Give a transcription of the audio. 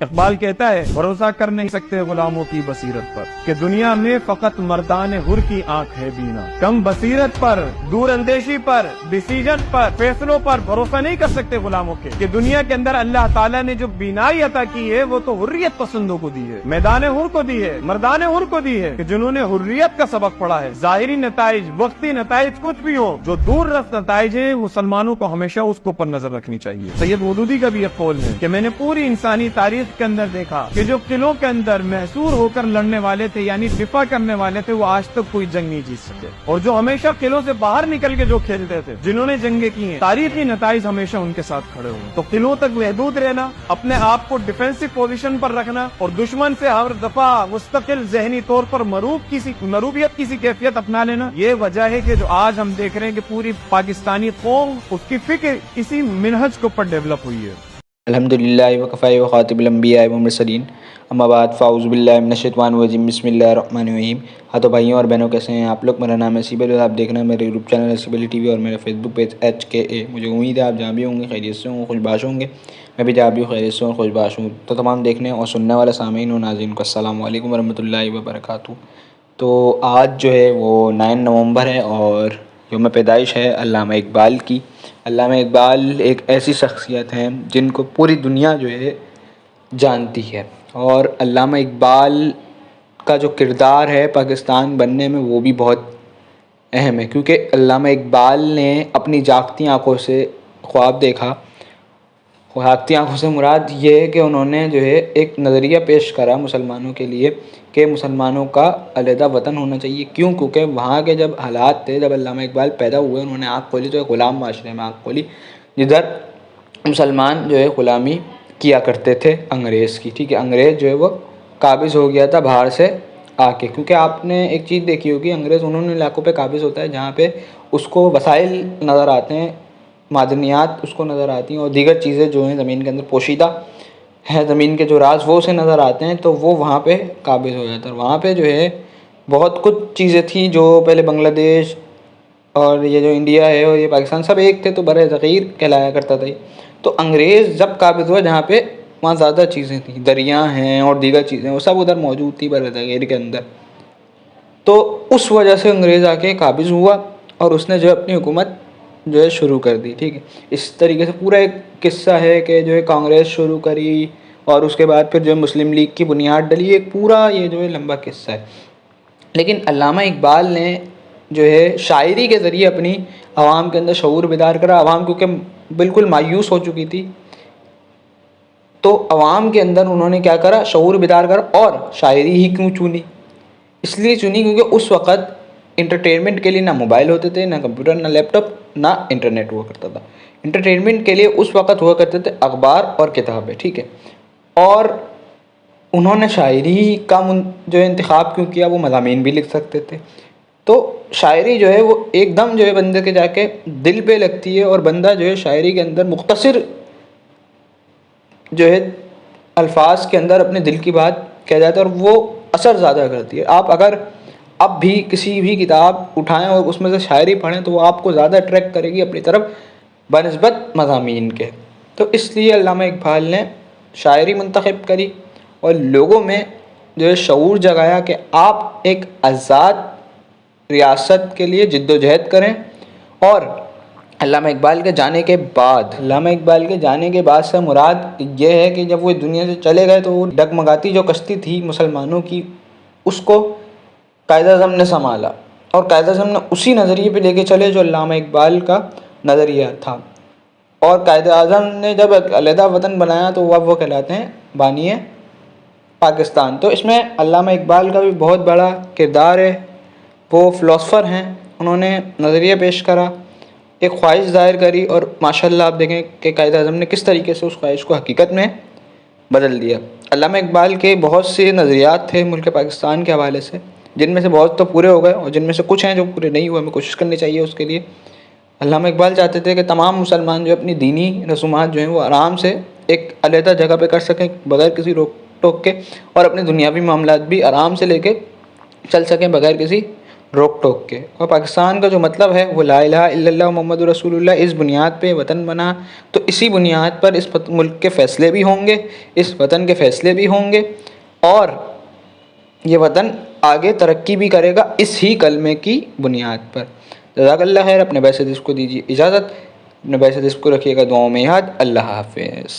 اقبال کہتا ہے بھروسہ کر نہیں سکتے غلاموں کی بصیرت پر کہ دنیا میں فقط مردان حر کی آنکھ ہے بینا. کم بصیرت پر، دور اندیشی پر، ڈیسیجن پر، فیصلوں پر بھروسہ نہیں کر سکتے غلاموں کے کہ دنیا کے اندر اللہ تعالیٰ نے جو بینائی عطا کی ہے وہ تو حریت پسندوں کو دی ہے، میدان حر کو دی ہے، مردان حر کو دی ہے کہ جنہوں نے حریت کا سبق پڑھا ہے. ظاہری نتائج، وقتی نتائج کچھ بھی ہو، جو دور رفت نتائج ہیں مسلمانوں کو ہمیشہ اس کو پر نظر رکھنی چاہیے. سید مودودی کا بھی یہ قول ہے کہ میں نے پوری انسانی تاریخ کے اندر دیکھا کہ جو قلعوں کے اندر محصور ہو کر لڑنے والے تھے یعنی دفاع کرنے والے تھے وہ آج تک کوئی جنگ نہیں جیت سکے، اور جو ہمیشہ قلعوں سے باہر نکل کے جو کھیلتے تھے، جنہوں نے جنگیں کی ہیں، تاریخی نتائج ہمیشہ ان کے ساتھ کھڑے ہوئے. تو قلعوں تک محدود رہنا، اپنے آپ کو ڈیفینسو پوزیشن پر رکھنا اور دشمن سے ہر دفعہ مستقل ذہنی طور پر مروبیت کی سی کیفیت اپنا لینا، یہ وجہ ہے کہ جو آج ہم دیکھ رہے ہیں کہ پوری پاکستانی قوم اس کی فکر اسی منہج کے اوپر ڈیولپ ہوئی ہے. الحمدللہ وکفی وخاتم الانبیاء والمرسلین، اما بعد فاعوذ باللہ من الشیطان الرجیم، بسم اللہ الرحمن الرحیم. تو بھائیوں اور بہنوں کیسے ہیں آپ لوگ؟ میرا نام ہے سیب علی، آپ دیکھ رہے ہیں میرے یوٹیوب چینل سیب علی ٹی وی اور میرے فیس بک پیج HKA. مجھے امید ہے آپ جہاں بھی ہوں گے خیریت سے ہوں، خوش باش ہوں گے. میں بھی جہاں بھی خیریت سے ہوں، خوش باش ہوں. تو تمام دیکھنے اور سننے والے سامعین و ناظرین کو السلام علیکم ورحمۃ اللہ وبرکاتہ. تو آج جو ہے وہ 9 نومبر ہے اور یوم پیدائش ہے علامہ اقبال کی. علامہ اقبال ایک ایسی شخصیت ہیں جن کو پوری دنیا جو ہے جانتی ہے، اور علامہ اقبال کا جو کردار ہے پاکستان بننے میں وہ بھی بہت اہم ہے، کیونکہ علامہ اقبال نے اپنی جاگتی آنکھوں سے خواب دیکھا. جاگتی آنکھوں سے مراد یہ ہے کہ انہوں نے جو ہے ایک نظریہ پیش کرا مسلمانوں کے لیے کہ مسلمانوں کا علیحدہ وطن ہونا چاہیے. کیوں؟ کیونکہ وہاں کے جب حالات تھے، جب علامہ اقبال پیدا ہوئے انہوں نے آنکھ کھولی تو ایک غلام معاشرے میں آنکھ کھولی جدھر مسلمان جو ہے غلامی کیا کرتے تھے انگریز کی. ٹھیک ہے، انگریز جو ہے وہ قابض ہو گیا تھا باہر سے آ کے، کیونکہ آپ نے ایک چیز دیکھی ہوگی، انگریز انہوں علاقوں پہ قابض ہوتا ہے جہاں پہ اس کو وسائل نظر آتے ہیں، معدنیات اس کو نظر آتی ہیں اور دیگر چیزیں جو ہیں زمین کے اندر پوشیدہ ہے، زمین کے جو راز وہ اسے نظر آتے ہیں، تو وہ وہاں پہ قابض ہو جاتا ہے. اور وہاں پہ جو ہے بہت کچھ چیزیں تھیں جو پہلے بنگلہ دیش اور یہ جو انڈیا ہے اور یہ پاکستان سب ایک تھے تو بر صغیر کہلایا کرتا تھا. تو انگریز جب قابض ہوا جہاں پہ وہاں زیادہ چیزیں تھیں، دریا ہیں اور دیگر چیزیں، وہ سب ادھر موجود تھی بر صغیر کے اندر. تو اس وجہ سے انگریز آ کے قابض ہوا اور اس نے جو اپنی حکومت جو ہے شروع کر دی. ٹھیک ہے، اس طریقے سے پورا ایک قصہ ہے کہ جو ہے کانگریس شروع کری اور اس کے بعد پھر جو ہے مسلم لیگ کی بنیاد ڈلی. ایک پورا یہ جو ہے لمبا قصہ ہے. لیکن علامہ اقبال نے جو ہے شاعری کے ذریعے اپنی عوام کے اندر شعور بیدار کرا. عوام کیونکہ بالکل مایوس ہو چکی تھی تو عوام کے اندر انہوں نے کیا کرا، شعور بیدار کرا. اور شاعری ہی کیوں چنی؟ اس لیے چنی کیونکہ اس وقت انٹرٹینمنٹ کے لیے نہ موبائل ہوتے تھے، نہ کمپیوٹر، نہ لیپ ٹاپ، نہ انٹرنیٹ ہوا کرتا تھا. انٹرٹینمنٹ کے لیے اس وقت ہوا کرتے تھے اخبار اور کتابیں. ٹھیک ہے، اور انہوں نے شاعری کا جو انتخاب کیوں کیا؟ وہ مضامین بھی لکھ سکتے تھے. تو شاعری جو ہے وہ ایک دم جو ہے بندے کے جا کے دل پہ لگتی ہے، اور بندہ جو ہے شاعری کے اندر مختصر جو ہے الفاظ کے اندر اپنے دل کی بات کہہ جاتا ہے اور وہ اثر زیادہ کرتی ہے. آپ اگر اب بھی کسی بھی کتاب اٹھائیں اور اس میں سے شاعری پڑھیں تو وہ آپ کو زیادہ اٹریکٹ کرے گی اپنی طرف بنسبت مضامین کے. تو اس لیے علامہ اقبال نے شاعری منتخب کری اور لوگوں میں جو ہے شعور جگایا کہ آپ ایک آزاد ریاست کے لیے جد و جہد کریں. اور علامہ اقبال کے جانے کے بعد سے مراد یہ ہے کہ جب وہ دنیا سے چلے گئے تو وہ ڈگمگاتی جو کشتی تھی مسلمانوں کی اس کو قائد اعظم نے سنبھالا، اور قائد اعظم نے اسی نظریے پہ لے کے چلے جو علامہ اقبال کا نظریہ تھا. اور قائد اعظم نے جب علیحدہ وطن بنایا تو وہ کہلاتے ہیں بانی پاکستان. تو اس میں علامہ اقبال کا بھی بہت بڑا کردار ہے. وہ فلاسفر ہیں، انہوں نے نظریہ پیش کرا، ایک خواہش ظاہر کری، اور ماشاءاللہ آپ دیکھیں کہ قائد اعظم نے کس طریقے سے اس خواہش کو حقیقت میں بدل دیا. علامہ اقبال کے بہت سے نظریات تھے ملک پاکستان کے حوالے سے، جن میں سے بہت تو پورے ہو گئے اور جن میں سے کچھ ہیں جو پورے نہیں ہوئے. ہمیں کوشش کرنی چاہیے اس کے لیے. علامہ اقبال چاہتے تھے کہ تمام مسلمان جو اپنی دینی رسومات جو ہیں وہ آرام سے ایک علیحدہ جگہ پہ کر سکیں بغیر کسی روک ٹوک کے، اور اپنے دنیاوی معاملات بھی آرام سے لے کے چل سکیں بغیر کسی روک ٹوک کے، اور پاکستان کا جو مطلب ہے وہ لا الہ الا اللہ محمد رسول اللہ، اس بنیاد پہ وطن بنا، تو اسی بنیاد پر اس ملک کے فیصلے بھی ہوں گے، اس وطن کے فیصلے بھی ہوں گے، اور یہ وطن آگے ترقی بھی کرے گا اس ہی کلمے کی بنیاد پر۔ جزاک اللہ خیر، اپنے بھائی سے اس کو دیجیے اجازت، اپنے بھائی سے اس کو رکھیے گا دعاؤں میں یاد۔ اللہ حافظ۔